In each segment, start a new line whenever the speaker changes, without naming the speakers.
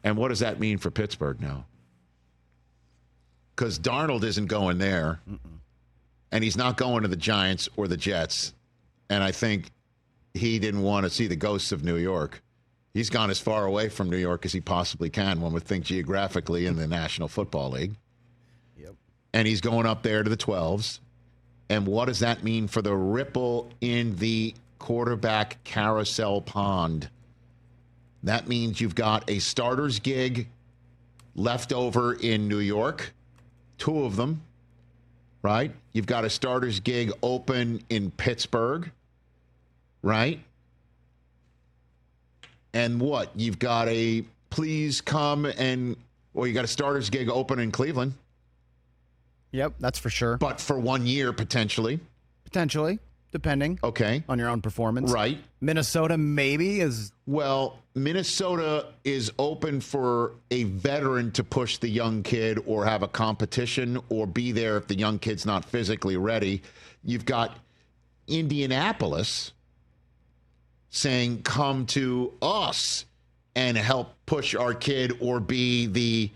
And what does that mean for Pittsburgh now? Because Darnold isn't going there, and he's not going to the Giants or the Jets. And I think he didn't want to see the ghosts of New York. He's gone as far away from New York as he possibly can, one would think geographically, in the National Football League.
Yep.
And he's going up there to the 12s. And what does that mean for the ripple in the quarterback carousel pond? That means you've got a starter's gig left over in New York, 2 of them, right? You've got a starter's gig open in Pittsburgh, right? And what? You've got a please come and, well, you got a starter's gig open in Cleveland.
Yep, that's for sure.
But for 1 year, potentially.
Potentially, depending on your own performance.
Right.
Minnesota maybe is...
Well, Minnesota is open for a veteran to push the young kid or have a competition or be there if the young kid's not physically ready. You've got Indianapolis saying, come to us and help push our kid or be the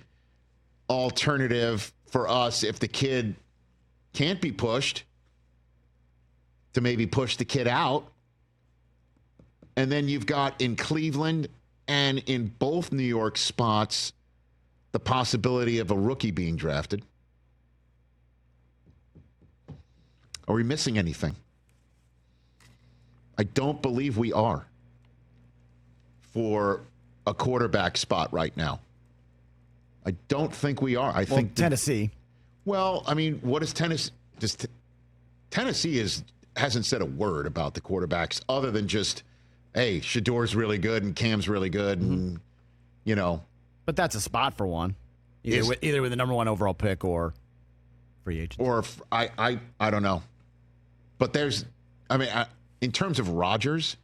alternative for us if the kid can't be pushed, to maybe push the kid out. And then you've got in Cleveland and in both New York spots the possibility of a rookie being drafted. Are we missing anything? I don't believe we are for a quarterback spot right now. I don't think we are. I think
Tennessee.
Well, I mean, what is Tennessee? Tennessee hasn't said a word about the quarterbacks other than just, hey, Shador's really good and Cam's really good, and you know.
But that's a spot for one, either with the number 1 overall pick or free agent.
Or I don't know. But there's, I mean, in terms of Rodgers,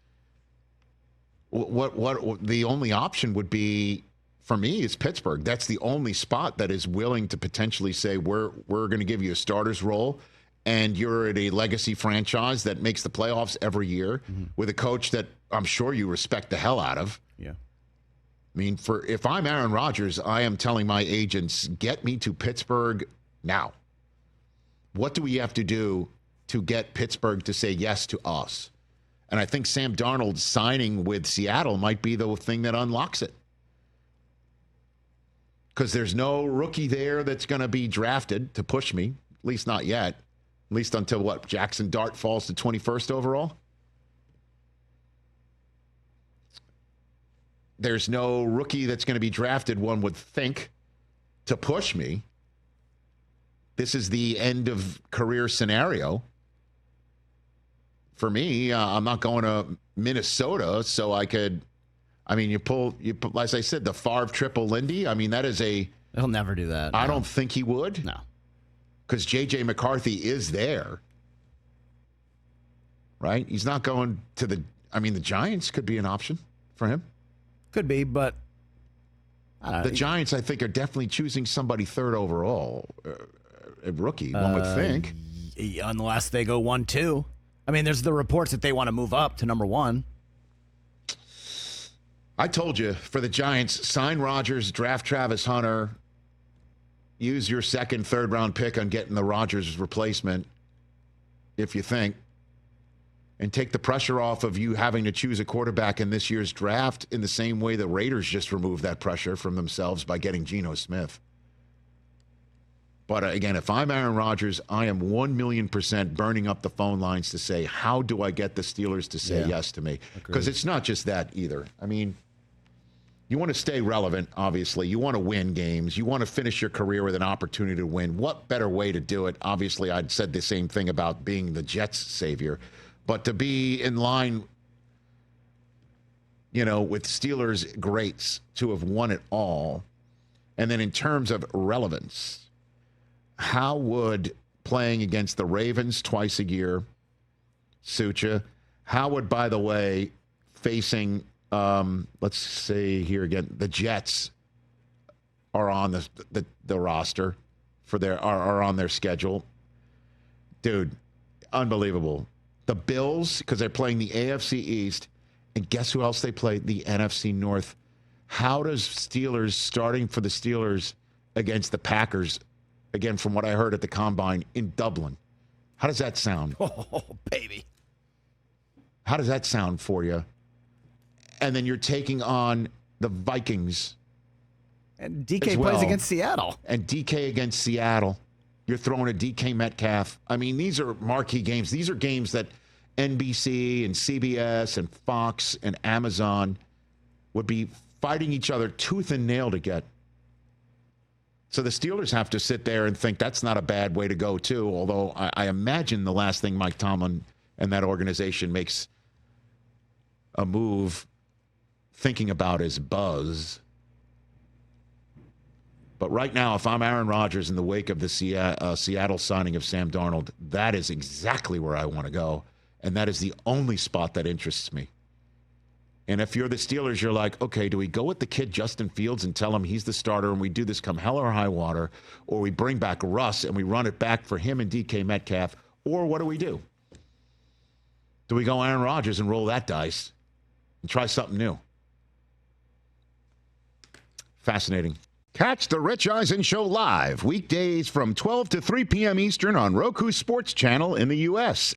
what the only option would be for me is Pittsburgh. That's the only spot that is willing to potentially say we're going to give you a starter's role, and you're at a legacy franchise that makes the playoffs every year with a coach that I'm sure you respect the hell out of.
Yeah.
I mean, if I'm Aaron Rodgers, I am telling my agents, get me to Pittsburgh now. What do we have to do to get Pittsburgh to say yes to us? And I think Sam Darnold signing with Seattle might be the thing that unlocks it. Because there's no rookie there that's going to be drafted to push me, at least not yet. At least until what? Jackson Dart falls to 21st overall? There's no rookie that's going to be drafted, one would think, to push me. This is the end of career scenario. For me, I'm not going to Minnesota, so I could... I mean, you pull, as I said, the Favre triple Lindy. I mean, that is a...
He'll never do that.
I don't think he would.
No.
Because J.J. McCarthy is there. Right? He's not going to the... I mean, the Giants could be an option for him.
Could be, but...
the Giants, I think, are definitely choosing somebody 3rd overall. A rookie, one would think.
Unless they go 1-2. I mean, there's the reports that they want to move up to number 1.
I told you, for the Giants, sign Rodgers, draft Travis Hunter, use your 2nd, 3rd round pick on getting the Rodgers replacement, if you think, and take the pressure off of you having to choose a quarterback in this year's draft in the same way the Raiders just removed that pressure from themselves by getting Geno Smith. But again, if I'm Aaron Rodgers, I am 1,000,000% burning up the phone lines to say, how do I get the Steelers to say yes to me? Because it's not just that either. I mean, you want to stay relevant, obviously. You want to win games. You want to finish your career with an opportunity to win. What better way to do it? Obviously, I'd said the same thing about being the Jets' savior. But to be in line, with Steelers greats to have won it all. And then in terms of relevance, how would playing against the Ravens twice a year suit you? How would, by the way, facing, let's say here again, the Jets are on the roster for are on their schedule. Dude, unbelievable. The Bills, because they're playing the AFC East, and guess who else they play? The NFC North. How does Steelers, starting for the Steelers against the Packers, again, from what I heard at the Combine in Dublin, how does that sound?
Oh, baby.
How does that sound for you? And then you're taking on the Vikings.
And DK plays against Seattle.
And DK against Seattle. You're throwing a DK Metcalf. I mean, these are marquee games. These are games that NBC and CBS and Fox and Amazon would be fighting each other tooth and nail to get. So the Steelers have to sit there and think that's not a bad way to go, too, although I imagine the last thing Mike Tomlin and that organization makes a move thinking about is buzz. But right now, if I'm Aaron Rodgers in the wake of the Seattle signing of Sam Darnold, that is exactly where I want to go. And that is the only spot that interests me. And if you're the Steelers, you're like, okay, do we go with the kid Justin Fields and tell him he's the starter and we do this come hell or high water, or we bring back Russ and we run it back for him and DK Metcalf, or what do we do? Do we go Aaron Rodgers and roll that dice and try something new? Fascinating.
Catch the Rich Eisen Show live weekdays from 12 to 3 p.m. Eastern on Roku Sports Channel in the U.S.